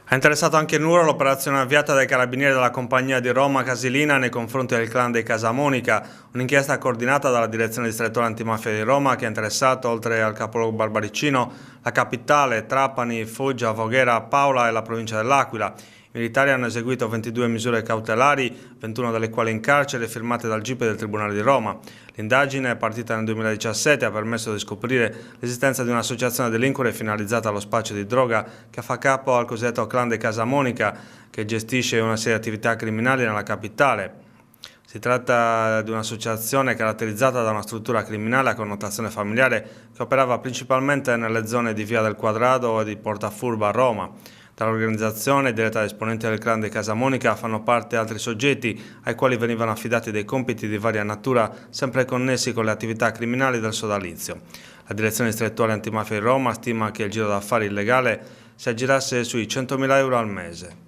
Ha interessato anche Nuoro l'operazione avviata dai carabinieri della compagnia di Roma Casilina nei confronti del clan dei Casamonica, un'inchiesta coordinata dalla direzione distrettuale antimafia di Roma che ha interessato, oltre al capoluogo barbaricino, la capitale, Trapani, Foggia, Voghera, Paola e la provincia dell'Aquila. I militari hanno eseguito 22 misure cautelari, 21 delle quali in carcere, firmate dal GIP del Tribunale di Roma. L'indagine, partita nel 2017, ha permesso di scoprire l'esistenza di un'associazione a delinquere finalizzata allo spaccio di droga che fa capo al cosiddetto clan dei Casamonica, che gestisce una serie di attività criminali nella capitale. Si tratta di un'associazione caratterizzata da una struttura criminale a connotazione familiare che operava principalmente nelle zone di Via del Quadrado e di Portafurba a Roma. Dall'organizzazione, diretta da esponenti del clan dei Casamonica, fanno parte altri soggetti ai quali venivano affidati dei compiti di varia natura, sempre connessi con le attività criminali del sodalizio. La direzione distrettuale antimafia di Roma stima che il giro d'affari illegale si aggirasse sui 100.000 euro al mese.